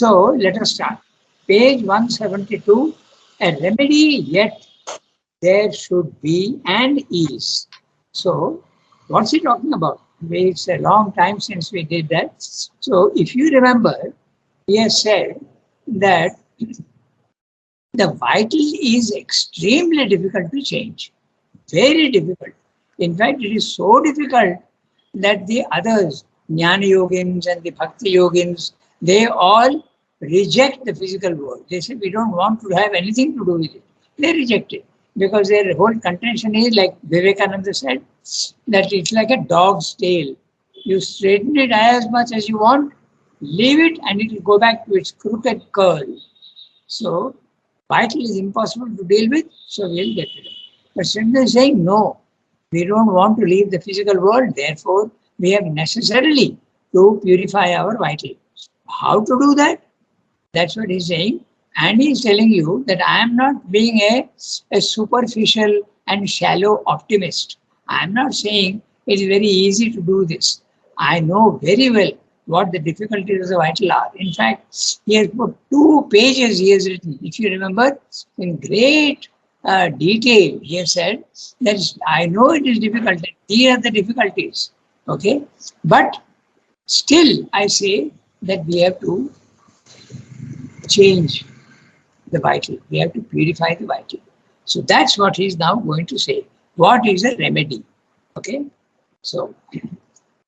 So let us start. Page 172. A remedy yet there should be and is. So what's he talking about? It's a long time since we did that. So if you remember, he has said that the vital is extremely difficult to change. Very difficult. In fact, it is so difficult that the others, Jnana Yogins and the Bhakti Yogins, they all reject the physical world. They say, we don't want to have anything to do with it. They reject it because their whole contention is, like Vivekananda said, that it's like a dog's tail. You straighten it as much as you want, leave it, and it will go back to its crooked curl. So, vital is impossible to deal with, so we'll get rid of it. But Sridhar is saying, no, we don't want to leave the physical world, therefore, we have necessarily to purify our vital. How to do that? That's what he's saying. And he's telling you that I am not being a superficial and shallow optimist. I am not saying it's very easy to do this. I know very well what the difficulties of the vital are. In fact, he has put 2 pages he has written. If you remember, in great detail, he has said that I know it is difficult. These are the difficulties. Okay, but still, I say that we have to change the vital. We have to purify the vital. So that's what he's now going to say. What is a remedy? Okay, so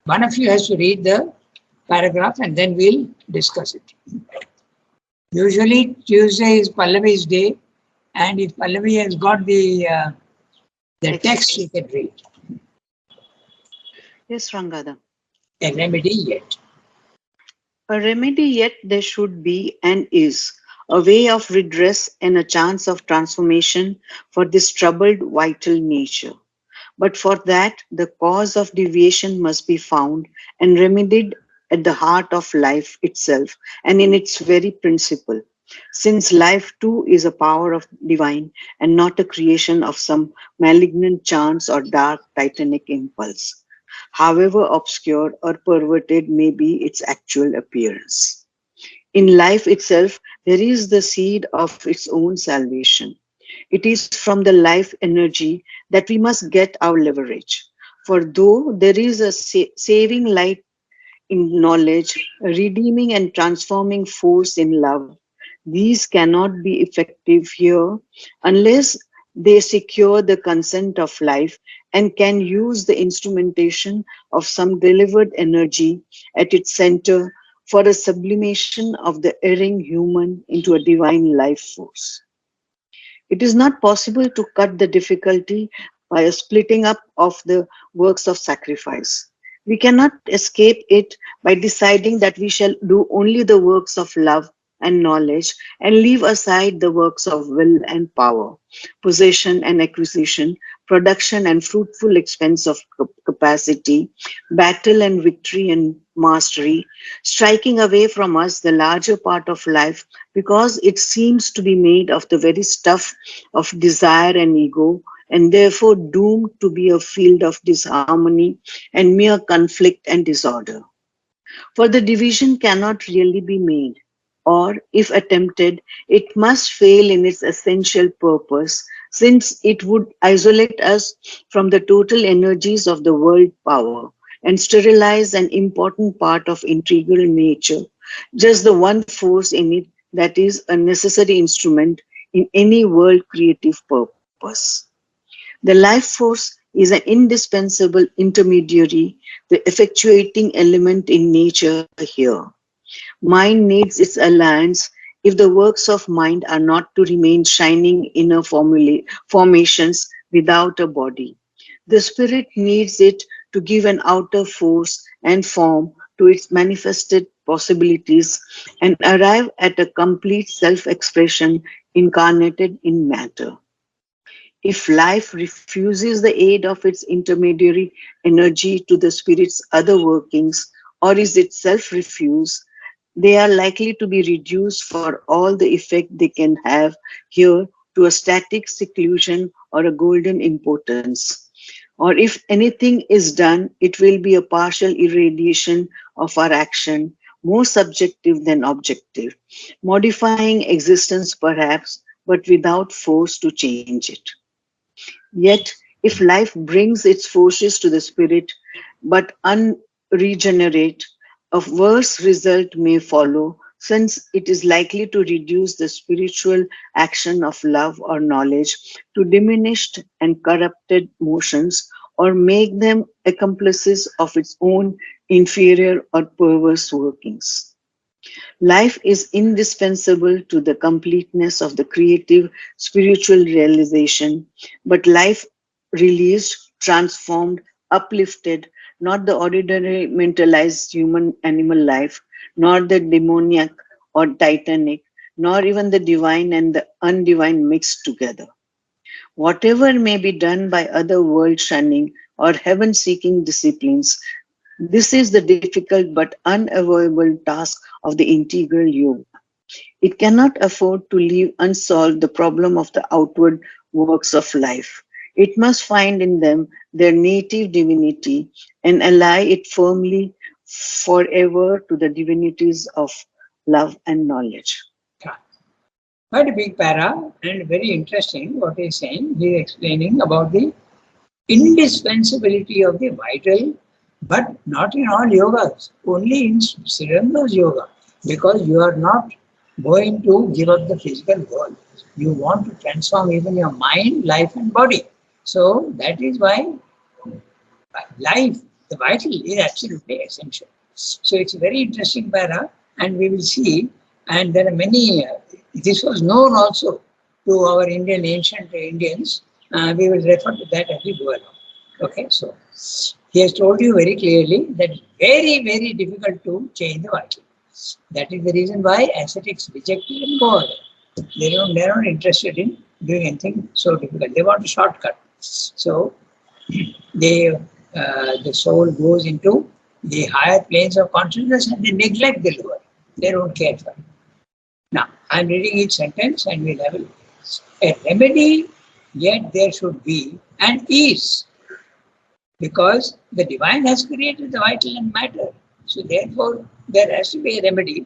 one of you has to read the paragraph and then we'll discuss it. Usually Tuesday is Pallavi's day, and if Pallavi has got the text, she can read. Yes, Rangada. A remedy yet. A remedy yet there should be and is, a way of redress and a chance of transformation for this troubled vital nature. But for that, the cause of deviation must be found and remedied at the heart of life itself and in its very principle, since life too is a power of divine and not a creation of some malignant chance or dark titanic impulse, however obscure or perverted may be its actual appearance. In life itself, there is the seed of its own salvation. It is from the life energy that we must get our leverage. For though there is a saving light in knowledge, a redeeming and transforming force in love, these cannot be effective here unless they secure the consent of life and can use the instrumentation of some delivered energy at its center for a sublimation of the erring human into a divine life force. It is not possible to cut the difficulty by a splitting up of the works of sacrifice. We cannot escape it by deciding that we shall do only the works of love and knowledge and leave aside the works of will and power, possession and acquisition, production and fruitful expense of capacity, battle and victory and mastery, striking away from us the larger part of life because it seems to be made of the very stuff of desire and ego, and therefore doomed to be a field of disharmony and mere conflict and disorder. For the division cannot really be made, or if attempted, it must fail in its essential purpose, since it would isolate us from the total energies of the world power and sterilize an important part of integral nature, just the one force in it that is a necessary instrument in any world creative purpose. The life force is an indispensable intermediary, the effectuating element in nature here. Mind needs its alliance if the works of mind are not to remain shining inner formations without a body. The spirit needs it to give an outer force and form to its manifested possibilities and arrive at a complete self-expression incarnated in matter. If life refuses the aid of its intermediary energy to the spirit's other workings, or is itself refused, they are likely to be reduced for all the effect they can have here to a static seclusion or a golden impotence. Or if anything is done, it will be a partial irradiation of our action, more subjective than objective, modifying existence perhaps, but without force to change it. Yet, if life brings its forces to the spirit but unregenerate, a worse result may follow, since it is likely to reduce the spiritual action of love or knowledge to diminished and corrupted motions, or make them accomplices of its own inferior or perverse workings. Life is indispensable to the completeness of the creative spiritual realization, but life released, transformed, uplifted, not the ordinary mentalized human animal life, nor the demoniac or titanic, nor even the divine and the undivine mixed together. Whatever may be done by other world shunning or heaven seeking disciplines, this is the difficult but unavoidable task of the integral yoga. It cannot afford to leave unsolved the problem of the outward works of life. It must find in them their native divinity and ally it firmly forever to the divinities of love and knowledge. Yeah. Quite a big para and very interesting what he's saying. He's explaining about the indispensability of the vital, but not in all yogas, only in Siranda's yoga, because you are not going to give up the physical world. You want to transform even your mind, life, and body. So that is why life, the vital, is absolutely essential. So it's a very interesting para, and we will see. And there are many. This was known also to our Indian ancient Indians. We will refer to that as we go along. Okay, so he has told you very clearly that it's very, very difficult to change the vital. That is the reason why ascetics reject it and go away. They're not interested in doing anything so difficult. They want a shortcut. So they the soul goes into the higher planes of consciousness and they neglect the lower. They don't care for it. Now, I'm reading each sentence and we'll have a look. A remedy, yet there should be an ease, because the divine has created the vital and matter. So therefore, there has to be a remedy,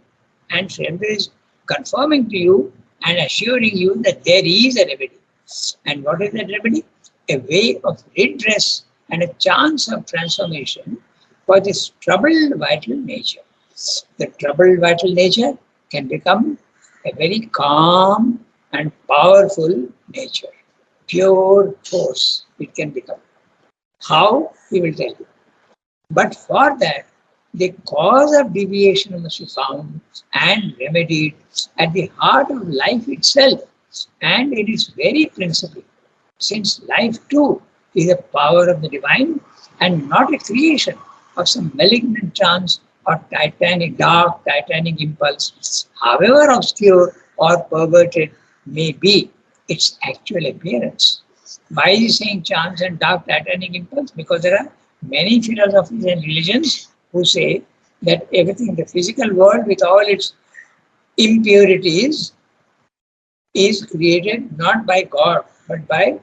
and Sriyamdra is confirming to you and assuring you that there is a remedy. And what is that remedy? A way of redress and a chance of transformation for this troubled vital nature. The troubled vital nature can become a very calm and powerful nature, pure force it can become. How? He will tell you. But for that, the cause of deviation must be found and remedied at the heart of life itself and in its very principle, since life too is a power of the divine and not a creation of some malignant chance or dark titanic impulse, however obscure or perverted may be its actual appearance. Why is he saying chance and dark titanic impulse? Because there are many philosophies and religions who say that everything, the physical world with all its impurities, is created not by God but by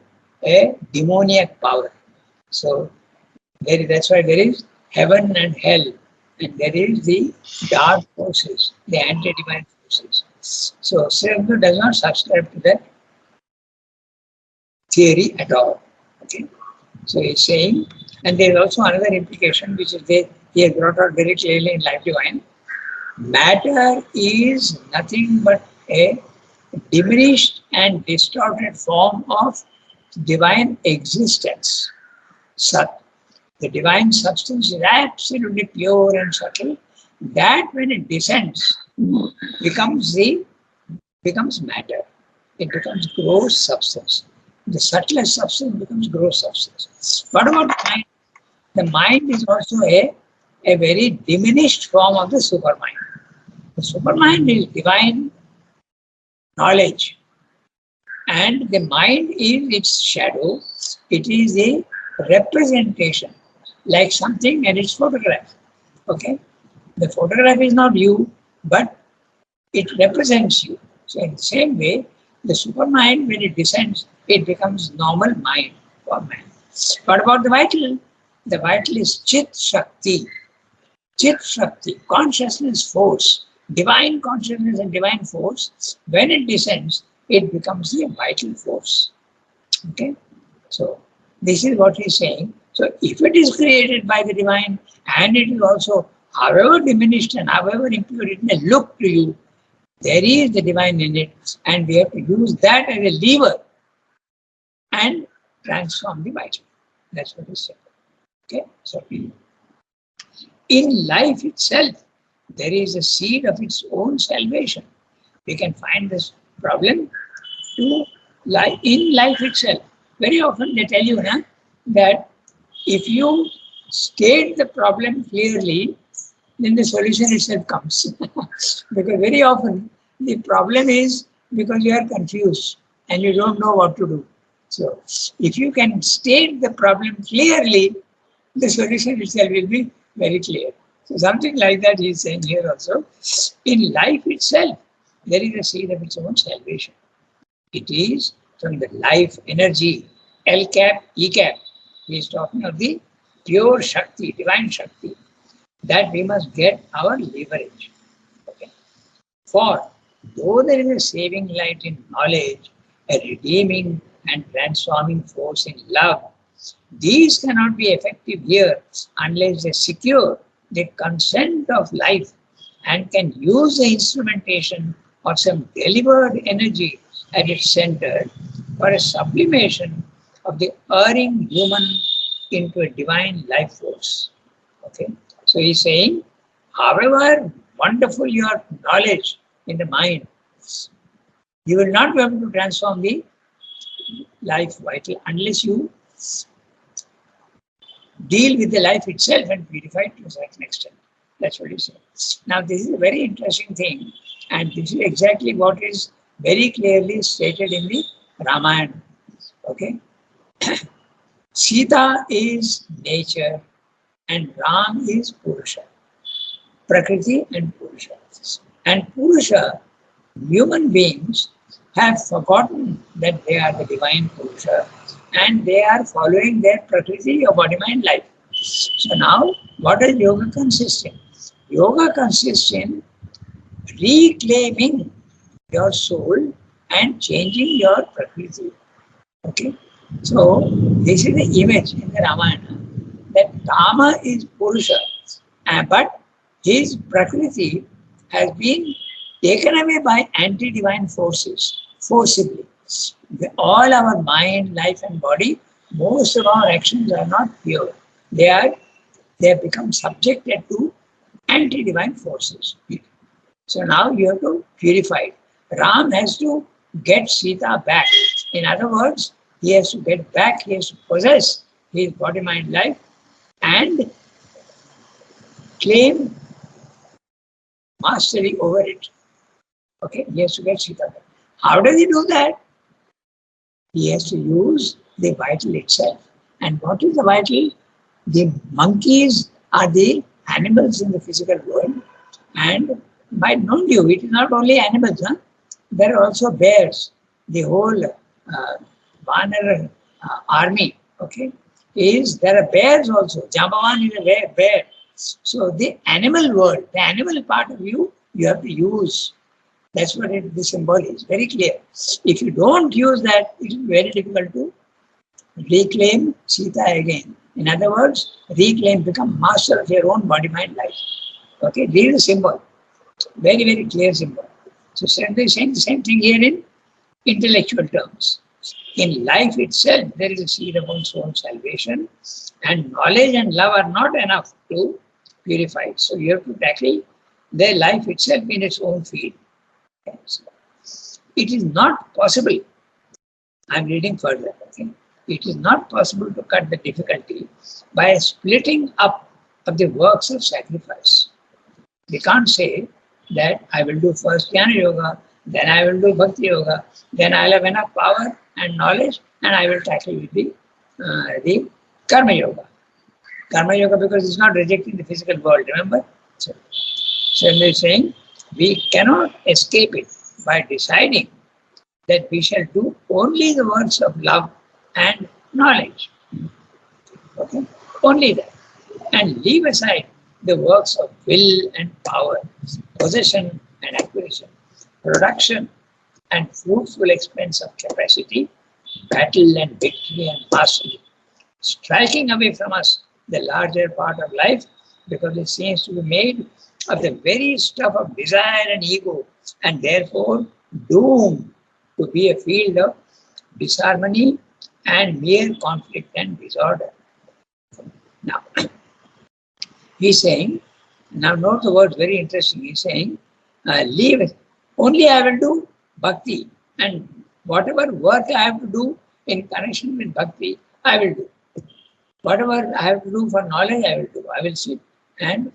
a demoniac power. So that's why there is heaven and hell, and there is the dark forces, the anti-divine forces. So Srivastava does not subscribe to that theory at all. Okay. So he's saying, and there is also another implication which is there, he has brought out very clearly in Life Divine. Matter is nothing but a diminished and distorted form of divine existence. Sat. The divine substance is absolutely pure and subtle. That when it descends becomes matter. It becomes gross substance. The subtlest substance becomes gross substance. What about the mind? The mind is also a very diminished form of the supermind. The supermind is divine knowledge, and the mind is its shadow. It is a representation, like something and its photograph. Okay, the photograph is not you, but it represents you. So in the same way, the supermind, when it descends, it becomes normal mind for man. What about the vital? The vital is Chit Shakti. Chit Shakti, consciousness force, divine consciousness and divine force, when it descends, it becomes the vital force. Okay? So, this is what he's saying. So, if it is created by the divine and it is also, however diminished and however impure it may look to you, there is the divine in it, and we have to use that as a lever and transform the vital. That's what he said. Okay? So, in life itself, there is a seed of its own salvation. We can find this problem to lie in life itself. Very often they tell you that if you state the problem clearly, then the solution itself comes. Because very often the problem is because you are confused and you don't know what to do. So if you can state the problem clearly, the solution itself will be very clear. So something like that he is saying here also. In life itself, there is a seed of its own salvation. It is from the life energy, L cap, E cap. He is talking of the pure Shakti, divine Shakti, that we must get our leverage. Okay. For though there is a saving light in knowledge, a redeeming and transforming force in love, these cannot be effective here unless they secure the consent of life and can use the instrumentation or some delivered energy at its center for a sublimation of the erring human into a divine life force. Okay. So he's saying, however wonderful your knowledge in the mind, you will not be able to transform the life vital unless you deal with the life itself and purify it to a certain extent. That's what he said. Now, this is a very interesting thing, and this is exactly what is very clearly stated in the Ramayana. Okay? Sita is nature and Ram is Purusha. Prakriti and Purusha. And Purusha, human beings have forgotten that they are the divine Purusha and they are following their Prakriti or body mind life. So now, what does yoga consist in? Yoga consists in reclaiming your soul and changing your Prakriti. Okay? So, this is the image in the Ramayana that Rama is Purusha, but his Prakriti has been taken away by anti-divine forces, forcibly. All our mind, life and body, most of our actions are not pure. They have become subjected to anti-divine forces. So now you have to purify it. Ram has to get Sita back. In other words, he has to get back, he has to possess his body, mind, life and claim mastery over it. Okay, he has to get Sita back. How does he do that? He has to use the vital itself. And what is the vital? The monkeys are the animals in the physical world. And by known you, it is not only animals. There are also bears. The whole Vanar army, okay, there are bears also. Jambavan is a bear. So the animal world, the animal part of you have to use. That's what the symbol is, very clear. If you don't use that, it is very difficult to reclaim Sita again. In other words, become master of your own body, mind, life. Okay, this is a symbol. Very, very clear symbol. So Sandra is saying the same thing here in intellectual terms. In life itself, there is a seed of one's own salvation, and knowledge and love are not enough to purify it. So you have to tackle their life itself in its own field. It is not possible. I'm reading further. Okay? It is not possible to cut the difficulty by splitting up of the works of sacrifice. We can't say that I will do first Jnana Yoga, then I will do Bhakti Yoga, then I'll have enough power and knowledge, and I will tackle with the Karma Yoga. Karma Yoga because it's not rejecting the physical world, remember? So they're saying we cannot escape it by deciding that we shall do only the works of love and knowledge. Okay? Only that. And leave aside the works of will and power, possession and acquisition, production and fruitful expense of capacity, battle and victory and mastery, striking away from us the larger part of life because it seems to be made of the very stuff of desire and ego, and therefore doomed to be a field of disharmony and mere conflict and disorder. Now, he's saying, now note the words very interesting. He's saying, leave it. Only I will do bhakti, and whatever work I have to do in connection with bhakti, I will do. Whatever I have to do for knowledge, I will do. I will sit, and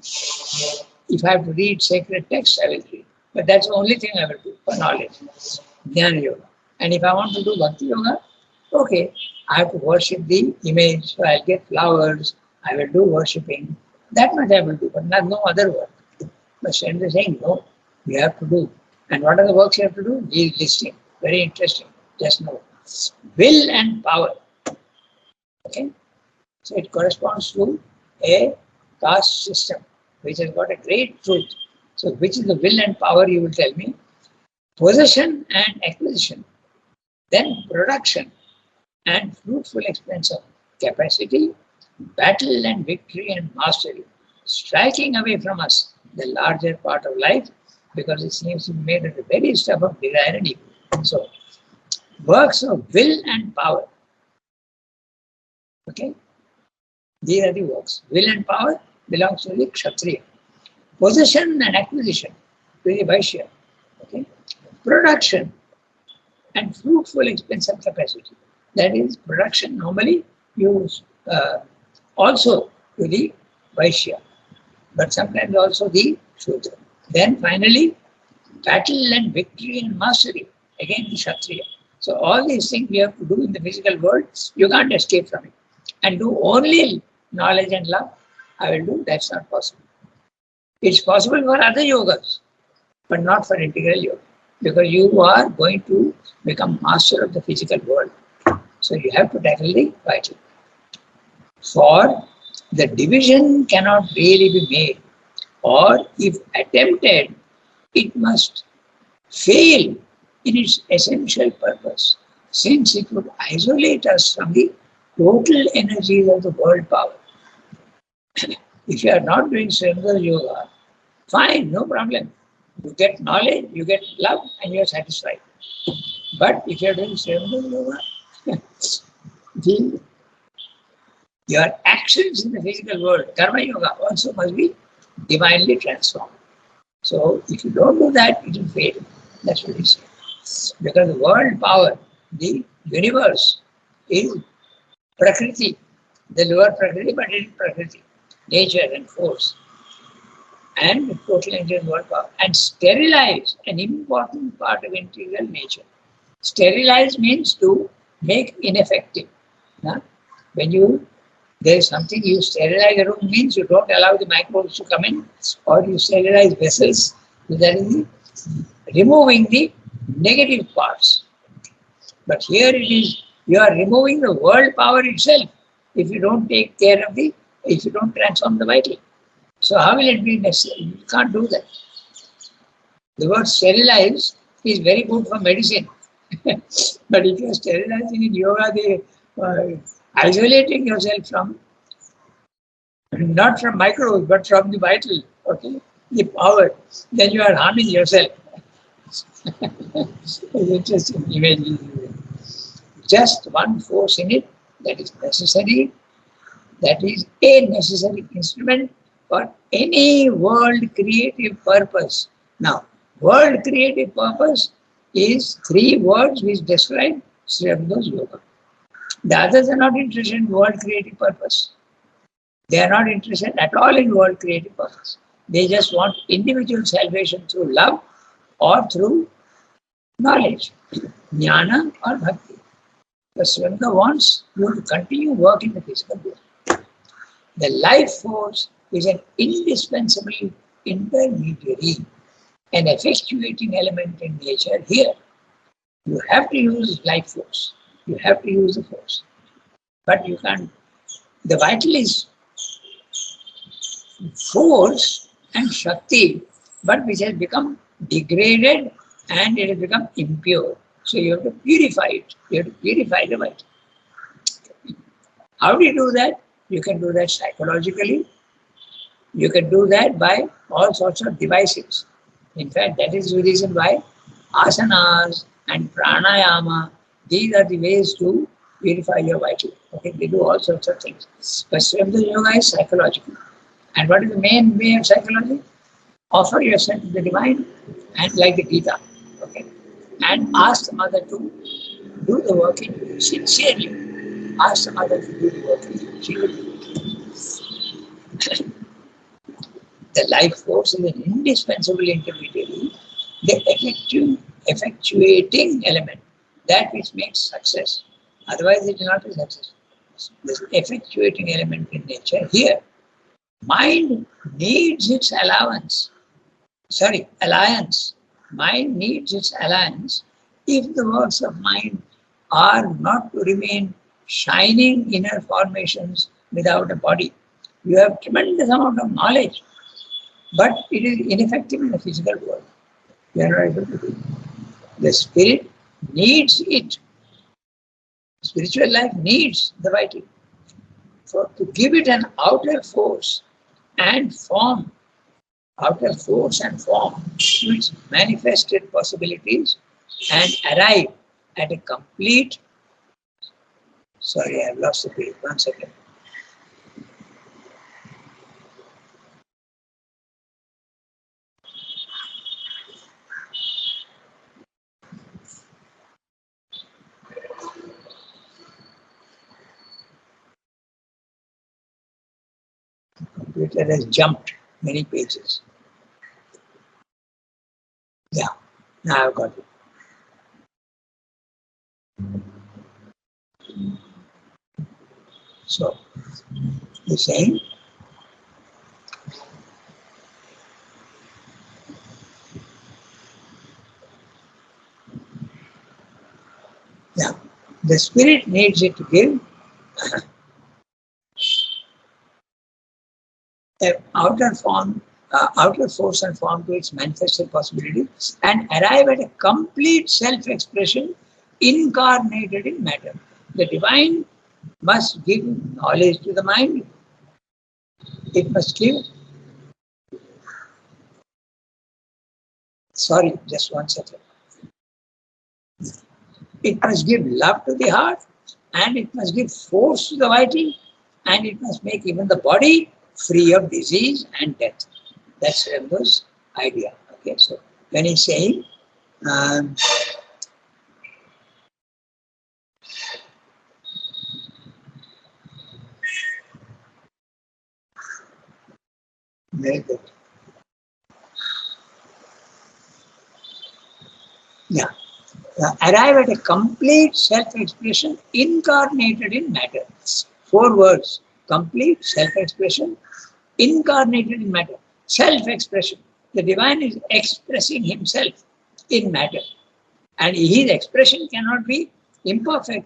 if I have to read sacred texts, I will read. But that's the only thing I will do for knowledge, Jnana Yoga. And if I want to do Bhakti Yoga, okay, I have to worship the image, so I'll get flowers, I will do worshipping. That much I will do, but not no other work. But Shendra is saying, no, you have to do. And what are the works you have to do? He is listing. Very interesting. Just know. Will and power. Okay? So it corresponds to a caste system which has got a great truth. So which is the will and power, you will tell me? Possession and acquisition. Then production and fruitful expense of capacity, battle and victory and mastery, striking away from us the larger part of life because it seems to be made of the very stuff of desire and ego. So, works of will and power. Okay? These are the works. Will and power belongs to the Kshatriya. Possession and acquisition to the Vaishya. Okay? Production and fruitful expense of capacity. That is, production normally used also to the Vaishya, but sometimes also the Shudra. Then finally, battle and victory and mastery, again the Kshatriya. So all these things we have to do in the physical world, you can't escape from it. And do only knowledge and love, I will do, that's not possible. It's possible for other yogas, but not for integral yoga, because you are going to become master of the physical world. So you have to tackle the vital. For the division cannot really be made, or if attempted, it must fail in its essential purpose, since it would isolate us from the total energies of the world power. If you are not doing Srivamdana Yoga, fine, no problem. You get knowledge, you get love, and you are satisfied. But if you are doing Srivamdana Yoga, your actions in the physical world, Karma Yoga, also must be divinely transformed. So if you don't do that, it will fail. That's what he said. Because the world power, the universe, is Prakriti, the lower Prakriti, but it is Prakriti, nature and force, and the total integral world power. And sterilize an important part of integral nature. Sterilize means to make ineffective. When there is something, you sterilize a room means you don't allow the microbes to come in, or you sterilize vessels. So that is removing the negative parts. But here it is, you are removing the world power itself if you don't take care of if you don't transform the vital. So how will it be necessary? You can't do that. The word sterilize is very good for medicine. But if you are sterilizing in yoga, they isolating yourself from, not from microbes, but from the vital, okay, the power, then you are harming yourself. It's interesting image. Just one force in it that is necessary, that is a necessary instrument for any world creative purpose. Now, world creative purpose is 3 words which describe Srivamdana's yoga. The others are not interested in world creative purpose. They are not interested at all in world creative purpose. They just want individual salvation through love or through knowledge, jnana or bhakti. The Srivamdana wants you to continue work in the physical world. The life force is an indispensable intermediary, an effectuating element in nature here. You have to use life force. You have to use the force. But you can't. The vital is force and Shakti, but which has become degraded and it has become impure. So you have to purify it. You have to purify the mind. How do you do that? You can do that psychologically. You can do that by all sorts of devices. In fact, that is the reason why asanas and pranayama, these are the ways to purify your vital. Okay, they do all sorts of things. But Swayambhu Yoga is psychological. And what is the main way of psychology? Offer yourself to the divine and like the Gita. Okay. And ask the mother to do the work in you sincerely. Ask the mother to do the work in you. She will do it. The life force is an indispensable intermediary, the effectuating element, that which makes success. Otherwise, it is not a success. This effectuating element in nature here. Mind needs its alliance. Mind needs its alliance if the works of mind are not to remain shining inner formations without a body. You have tremendous amount of knowledge, but it is ineffective in the physical world. You are not able to do it. The spirit needs it. Spiritual life needs the vital. So to give it an outer force and form, to its manifested possibilities and arrive at a complete. Sorry, I have lost the page. 1 second. Computer has jumped many pages. Yeah, now I've got it. So, the saying, yeah, the spirit needs it to give an outer force and form to its manifested possibility and arrive at a complete self-expression incarnated in matter. The divine must give knowledge to the mind. It must give, sorry, just 1 second. It must give love to the heart and it must give force to the vital and it must make even the body free of disease and death. That's Rembo's idea. Okay, so when he's saying, very good. Yeah. Arrive at a complete self-expression incarnated in matter. 4 words. Complete self-expression incarnated in matter. Self-expression. The divine is expressing himself in matter. And his expression cannot be imperfect.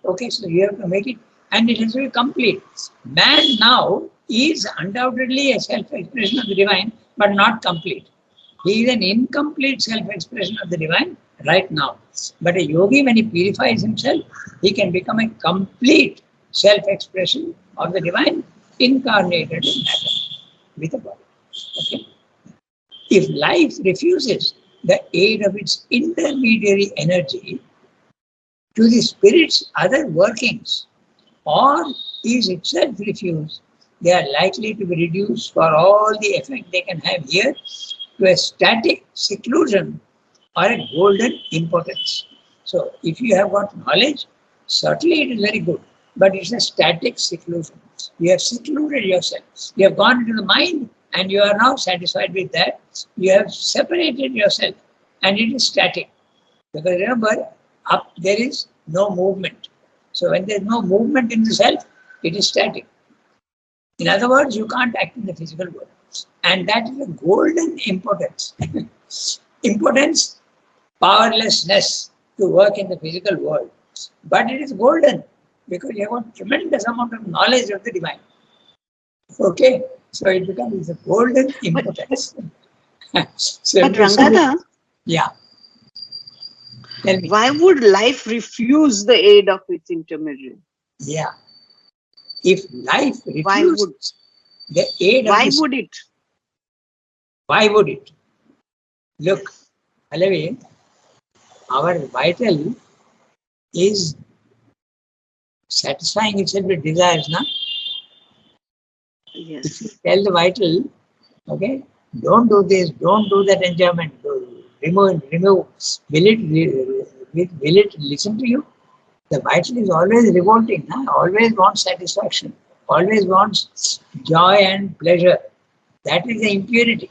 Okay, so you have to make it, and it has to be complete. Man now is undoubtedly a self-expression of the divine, but not complete. He is an incomplete self-expression of the divine right now. But a yogi, when he purifies himself, he can become a complete self-expression of the divine incarnated in matter with a body. Okay? If life refuses the aid of its intermediary energy to the spirit's other workings, or is itself refused, they are likely to be reduced for all the effect they can have here to a static seclusion or a golden impotence. So, if you have got knowledge, certainly it is very good, but it's a static seclusion. You have secluded yourself. You have gone into the mind and you are now satisfied with that. You have separated yourself and it is static. Because remember, up there is no movement. So, when there is no movement in the self, it is static. In other words, you can't act in the physical world. And that is a golden impotence. Impotence, powerlessness to work in the physical world. But it is golden because you have a tremendous amount of knowledge of the divine. Okay, So it becomes a golden But impotence. So but if you see, Rangana, yeah, tell me. why would life refuse the aid of its intermediary? Yeah, if life Why would refuses the aid of why this, would it? why would it? Look, Alavi, our vital is satisfying itself with desires, na? If you Yes. tell the vital, okay, don't do this, don't do that enjoyment, remove, will it listen to you? The vital is always revolting, na? Always wants satisfaction, always wants joy and pleasure. That is the impurity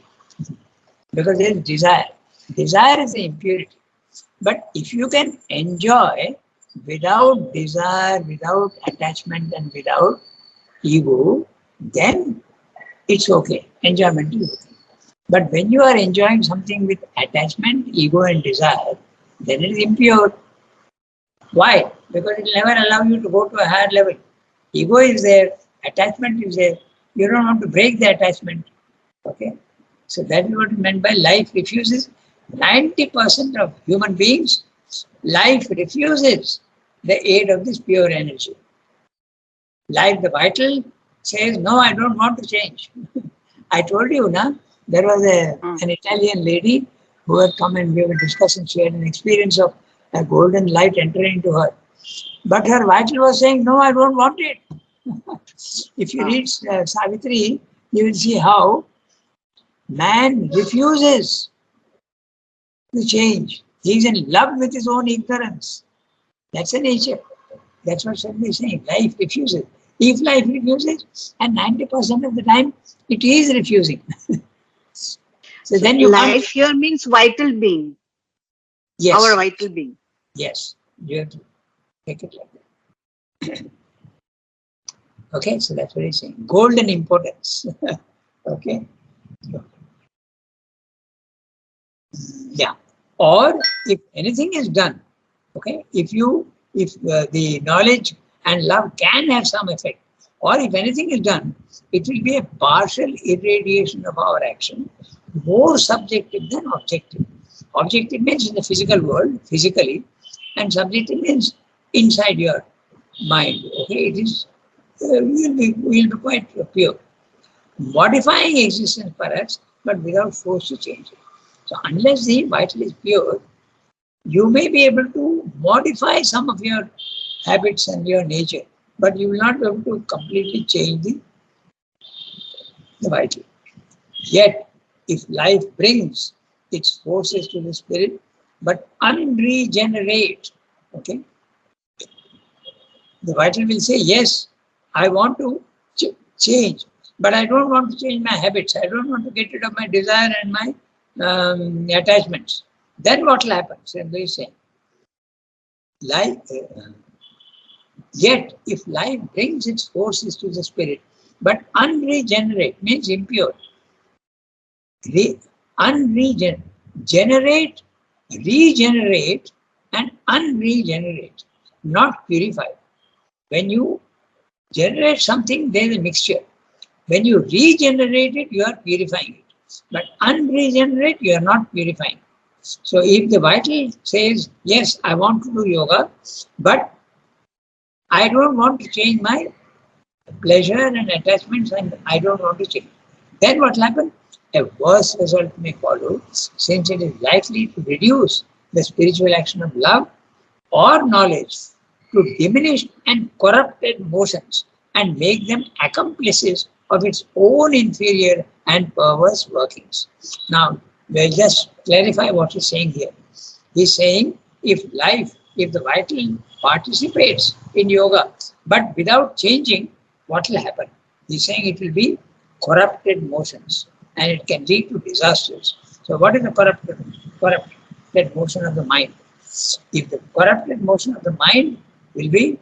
because there is desire. Desire is the impurity. But if you can enjoy without desire, without attachment, and without ego, then it's okay. Enjoyment is okay. But when you are enjoying something with attachment, ego, and desire, then it is impure. Why? Because it will never allow you to go to a higher level. Ego is there, attachment is there. You don't want to break the attachment. Okay? So that is what is meant by life refuses. 90% of human beings, life refuses the aid of this pure energy. Life, the vital, says, no, I don't want to change. I told you, na, there was Uh, an Italian lady who had come and we were discussing. She had an experience of a golden light entering into her. But her vital was saying, no, I don't want it. If you uh, read Savitri, you will see how man refuses to change. He is in love with his own ignorance. That's the nature. That's what Shakti is saying. Life refuses. If life refuses, and 90% of the time it is refusing. So so then you can't. life here means vital being, our Yes, vital being. yes. You have to take it like that. Okay, so that's what he's saying. Golden importance. Okay. Yeah. Or if anything is done, okay, if the knowledge and love can have some effect, or if anything is done, it will be a partial irradiation of our action, more subjective than objective. Objective means in the physical world, physically, and subjective means inside your mind. Okay, it is will be quite pure, modifying existence perhaps, but without force to change it. So unless the vital is pure, you may be able to modify some of your habits and your nature, but you will not be able to completely change the vital. Yet, if life brings its forces to the spirit, but unregenerate, okay, the vital will say, yes, I want to change, but I don't want to change my habits. I don't want to get rid of my desire and my attachments. Then what will happen? So they say, life, yet if life brings its forces to the spirit, but unregenerate means impure, re, generate, regenerate, and unregenerate, not purify. When you generate something, there is a mixture. When you regenerate it, you are purifying it. But unregenerate, you are not purifying. So if the vital says, yes, I want to do yoga, but I don't want to change my pleasure and attachments and I don't want to change. Then what will happen? A worse result may follow since it is likely to reduce the spiritual action of love or knowledge to diminish and corrupted motions and make them accomplices of its own inferior and perverse workings. Now, we'll just clarify what he's saying here. He's saying if the vital participates in yoga, but without changing, what will happen? He's saying it will be corrupted motions and it can lead to disasters. So, what is the corrupted motion of the mind? If the corrupted motion of the mind will be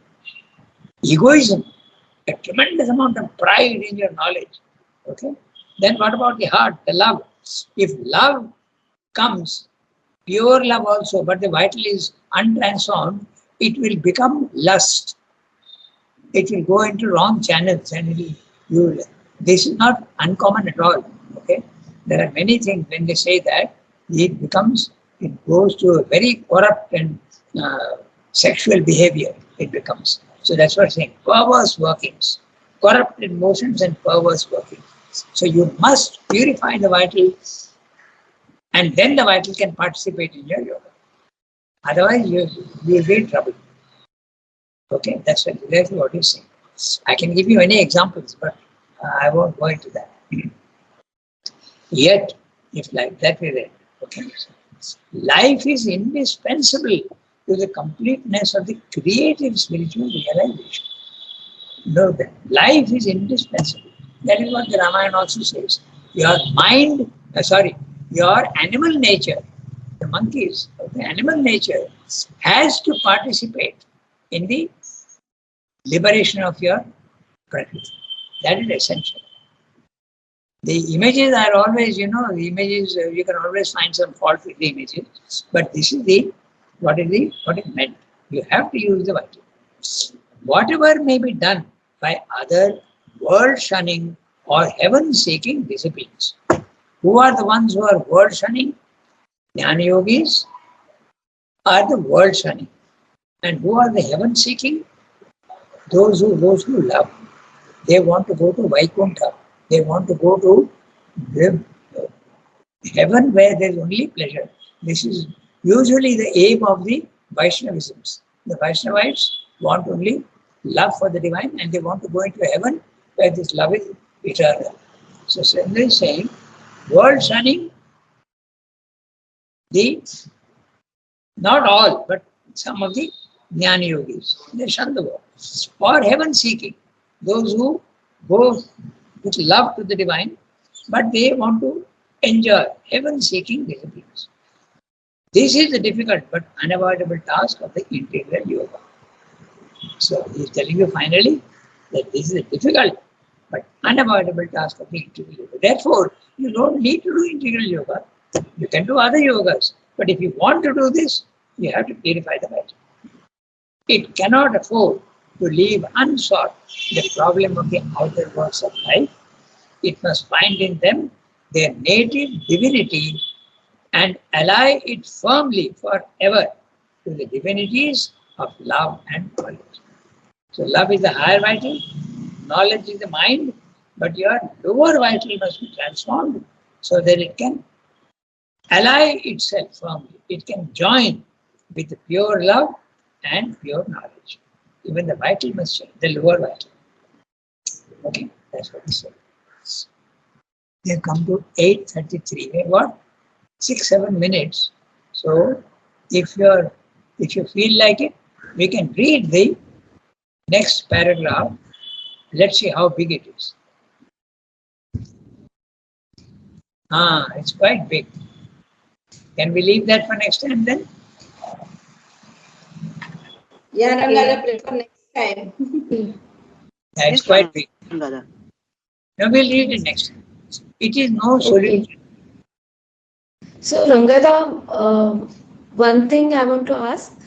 egoism, a tremendous amount of pride in your knowledge, okay? Then what about the heart, the love? If love comes, pure love also, but the vital is untransformed, it will become lust. It will go into wrong channels and you will This is not uncommon at all. Okay, there are many things when they say that it goes to a very corrupt and sexual behavior. It becomes so. That's what I'm saying. Perverse workings, corrupted motions, and perverse workings. So you must purify the vital, and then the vital can participate in your yoga. Otherwise, you will be in trouble. Okay, that's exactly what you're saying. I can give you many examples, but I won't go into that. Yet, if like that we read, okay, life is indispensable to the completeness of the creative spiritual realization. Know that life is indispensable. That is what the Ramayana also says. Your mind, your animal nature, the monkeys, the animal nature has to participate in the liberation of your prakriti. That is essential. The images are always, the images, you can always find some fault with the images, but this is what is meant. You have to use the vital. Whatever may be done by other world shunning or heaven seeking disciplines. Who are the ones who are world shunning? Jnana yogis are the world shunning. And who are the heaven seeking? Those who love. They want to go to Vaikuntha. They want to go to the heaven where there is only pleasure. This is usually the aim of the Vaishnavisms. The Vaishnavites want only love for the divine and they want to go into heaven where this love is eternal. So Sendra is saying, world shunning, not all, but some of the Jnana yogis, they shun the world. Or heaven seeking, those who go with love to the divine, but they want to enjoy heaven seeking disciplines. This is the difficult but unavoidable task of the integral yoga. So he is telling you finally that this is a difficult but unavoidable task of the integral yoga. Therefore, you don't need to do integral yoga. You can do other yogas. But if you want to do this, you have to purify the vital. It cannot afford to leave unsolved the problem of the outer works of life. It must find in them their native divinity and ally it firmly forever to the divinities of love and knowledge. So love is the higher vital, knowledge is the mind, but your lower vital must be transformed so that it can ally itself firmly. It can join with the pure love and pure knowledge. Even the vital must change, the lower vital. Okay, that's what he said. We have come to 8:33. We have got 6-7 minutes. So if you feel like it, we can read the next paragraph. Let's see how big it is. It's quite big. Can we leave that for next time then? Yeah, I'm gonna play for next time. Yeah, it's quite big. Now we'll read it next time. It is no solution. So Rangada, one thing I want to ask,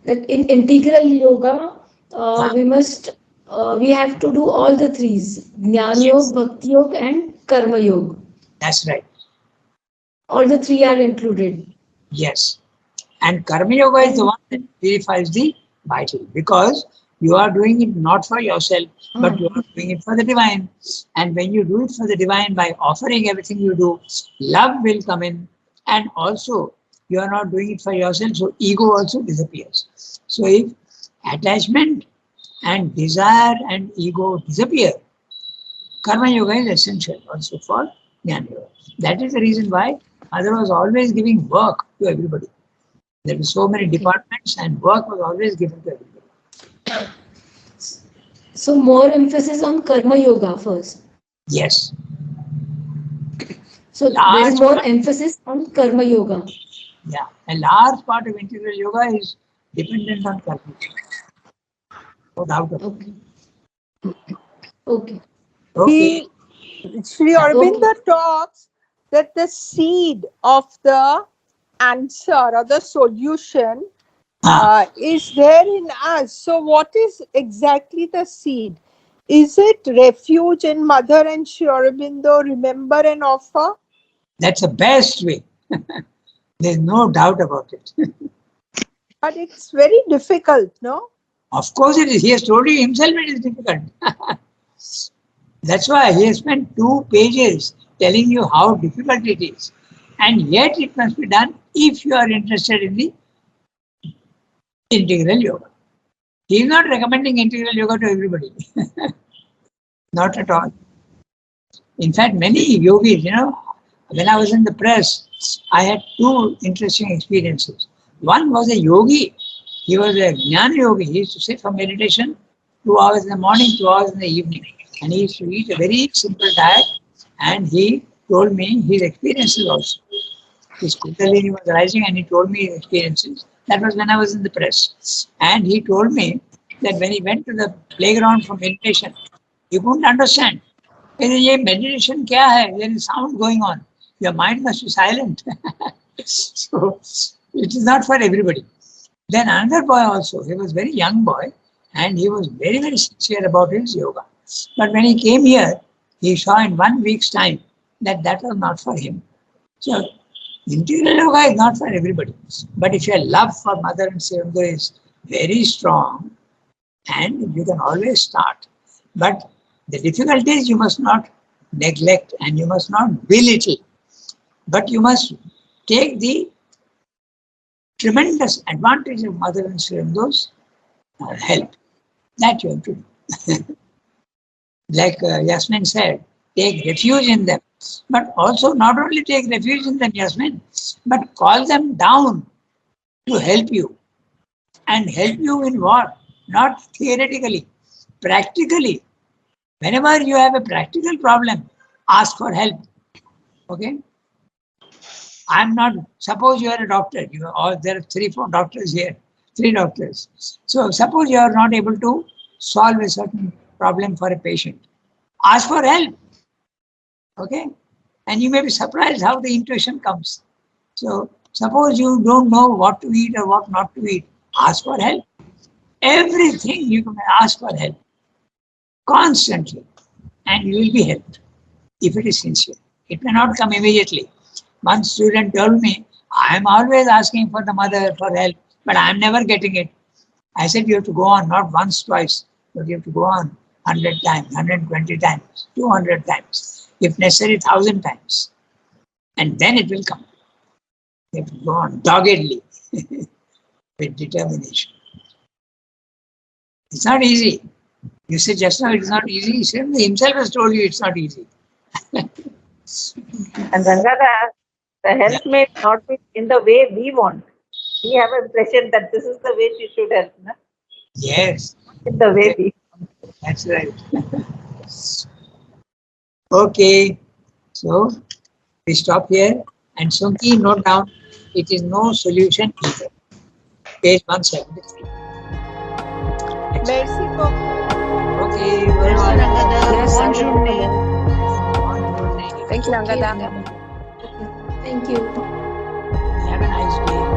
that in integral yoga, we have to do all the threes: Jnana Yoga, Bhakti Yoga, and Karma Yoga. That's right. All the three are included. Yes. And Karma Yoga is the one that purifies the vital, because you are doing it not for yourself, but you are doing it for the divine. And when you do it for the divine by offering everything you do, love will come in. And also, you are not doing it for yourself, so ego also disappears. So if attachment and desire and ego disappear, Karma Yoga is essential also for Jnana Yoga. That is the reason why Mother was always giving work to everybody. There were so many departments and work was always given to everybody. So more emphasis on Karma Yoga first. Yes. So there is more emphasis on Karma Yoga. Yeah. A large part of integral yoga is dependent on Karma Yoga. No doubt about it. Okay. Okay. Sri Aurobindo talks that the seed of the answer or the solution is there in us. So what is exactly the seed? is it refuge in Mother and Sri Aurobindo, remember and offer? That's the best way. There's no doubt about it. But it's very difficult, no? Of course it is. He has told you himself it is difficult. That's why he has spent 2 pages telling you how difficult it is. And yet it must be done if you are interested in the integral yoga. He is not recommending integral yoga to everybody. Not at all. In fact, many yogis, when I was in the press, I had 2 interesting experiences. One was a yogi. He was a jnana yogi. He used to sit for meditation 2 hours in the morning, 2 hours in the evening. And he used to eat a very simple diet. And he told me his experiences also. His Kundalini was rising and he told me his experiences. That was when I was in the press. And he told me that when he went to the playground for meditation, he couldn't understand. Ye meditation kya hai? There is sound going on. Your mind must be silent. So it is not for everybody. Then another boy also, he was a very young boy and he was very, very sincere about his yoga. But when he came here, he saw in 1 week's time that was not for him. So integral yoga is not for everybody. But if your love for Mother and Sri Aurobindo is very strong, and you can always start. But the difficulty is you must not neglect and you must not belittle. But you must take the tremendous advantage of Mother and Sri Aurobindo's help. That you have to do. Like Yasmin said, take refuge in them. But also not only take refuge in them, Yasmin, but call them down to help you. And help you in what? Not theoretically, practically. Whenever you have a practical problem, ask for help. Okay? Suppose you are a doctor, or there are 3-4 doctors here, 3 doctors. So suppose you are not able to solve a certain problem for a patient. Ask for help. Okay? And you may be surprised how the intuition comes. So suppose you don't know what to eat or what not to eat, ask for help. Everything you can ask for help. Constantly. And you will be helped if it is sincere. It may not come immediately. One student told me, I am always asking for the mother for help, but I am never getting it. I said, you have to go on, not once, twice, but you have to go on 100 times, 120 times, 200 times, if necessary, 1,000 times. And then it will come. You have to go on doggedly with determination. It's not easy. You said just now it's not easy. He himself has told you it's not easy. And Ranganath, the help may not be in the way we want. We have an impression that this is the way she should help. No? Yes. In the way we want. That's right. Okay. So we stop here. And Sunki, note down, it is no solution either. Page 173. Merci beaucoup. Okay. Merci, Well, Ranganath. Yes, Bonne journée. on. Thank you, Ranganath. Okay. Thank you. Have a nice day.